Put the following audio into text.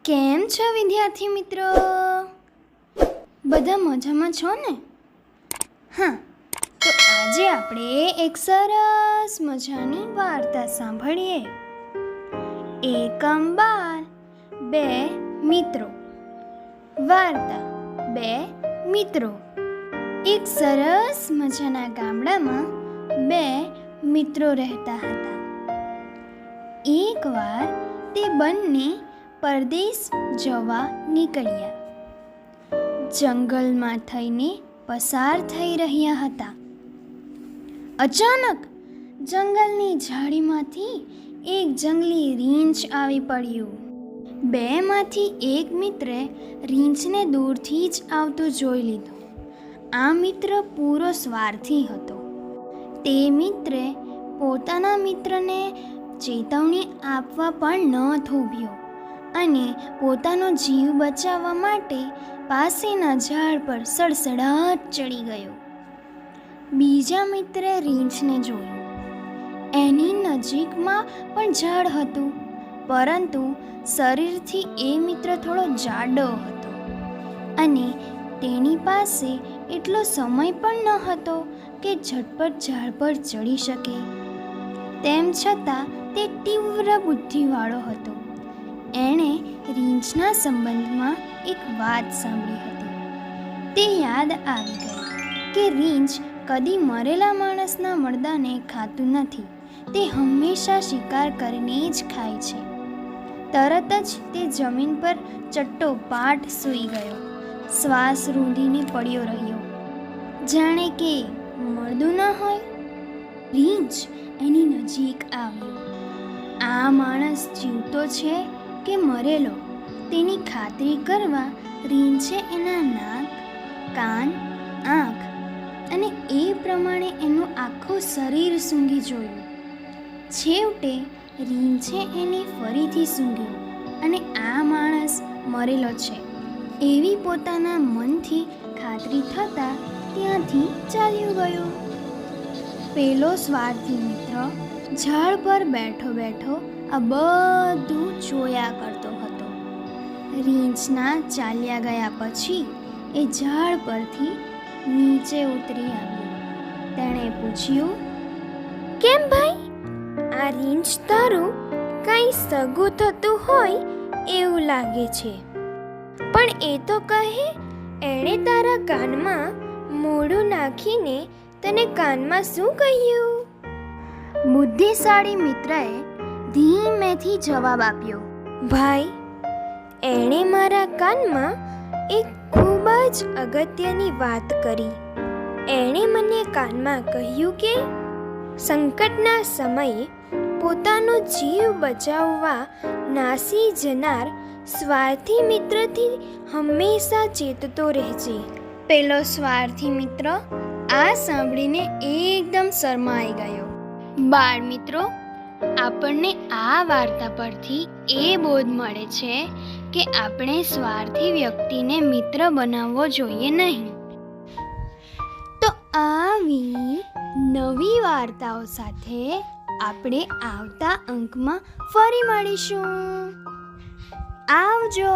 કેમ છો વિદ્યાર્થી મિત્રો? બધા મજામાં છો ને? હા, તો આજે આપણે એક સરસ મજાની વાર્તા સાંભળીએ. એક અંબાર બે મિત્રો. વાર્તા બે મિત્રો. એક સરસ મજાના ગામડામાં બે મિત્રો રહેતા હતા. એકવાર તે બંને પરદેશ જવા નીકળ્યા. જંગલમાં થઈને પસાર થઈ રહ્યા હતા. અચાનક જંગલની ઝાડીમાંથી એક જંગલી રીંછ આવી પડ્યું. બેમાંથી એક મિત્રે રીંછને દૂરથી જ આવતું જોઈ લીધું. આ મિત્ર પૂરો સ્વાર્થી હતો. તે મિત્રે પોતાના મિત્રને ચેતવણી આપવા પણ ન થોભ્યો અને પોતાનો જીવ બચાવવા માટે પાસેના ઝાડ પર સડસડાટ ચડી ગયો. બીજા મિત્રે રીંછને જોયું. એની નજીકમાં પણ ઝાડ હતું, પરંતુ શરીરથી એ મિત્ર થોડો જાડો હતો અને તેની પાસે એટલો સમય પણ ન હતો કે ઝટપટ ઝાડ પર ચડી શકે. તેમ છતાં તે તીવ્ર બુદ્ધિવાળો હતો. એણે રીંછના સંબંધમાં એક વાત સાંભળી હતી. તે યાદ આવી ગઈ કે રીંછ કદી મરેલા માણસના મરદાને ખાતું નથી. તે હંમેશા શિકાર કરીને જ ખાય છે. તરત જ તે જમીન પર ચટ્ટોપાટ સૂઈ ગયો. શ્વાસ રૂંધીને પડ્યો રહ્યો, જાણે કે મળદું ન હોય. રીંછ એની નજીક આવ્યો. આ માણસ જીવતો છે કે મરેલો તેની ખાતરી કરવા રીંછે એના નાક, કાન, આંખ અને એ પ્રમાણે એનું આખું શરીર સૂંઘી જોયું. છેવટે રીંછે એને ફરીથી સૂંઘ્યું અને આ માણસ મરેલો છે એવી પોતાના મનથી ખાતરી થતાં ત્યાંથી ચાલ્યો ગયો. પેલો સ્વાર્થી મિત્ર ઝાડ પર બેઠો બેઠો આ બધું જોયા કરતો હતો. રીંછના ચાલ્યા ગયા પછી એ ઝાડ પરથી નીચે ઉતરી આવ્યો. તેણે પૂછ્યું, કેમ ભાઈ, આ રીંછ તારું કંઈ સગું થતું હોય એવું લાગે છે. પણ એ તો કહે, એણે તારા કાનમાં મોઢું નાખીને તને કાનમાં શું કહ્યું? બુદ્ધિશાળી મિત્રએ ધીમેથી જવાબ આપ્યો, ભાઈ, એણે મારા કાનમાં એક ખૂબ જ અગત્યની વાત કરી. એણે મને કાનમાં કહ્યું કે સંકટના સમયે પોતાનો જીવ બચાવવા નાસી જનાર સ્વાર્થી મિત્રથી હંમેશા ચેતતો રહેજે. પેલો સ્વાર્થી મિત્ર આ સાંભળીને એકદમ શરમાઈ ગયો. બાળ મિત્રો, આપણને આ વાર્તા પરથી એ બોધ મળે છે કે આપણે સ્વાર્થી વ્યક્તિને મિત્ર બનાવવો જોઈએ નહીં. તો આવી નવી વાર્તાઓ સાથે આપણે આવતા અંકમાં ફરી મળીશું. આવજો.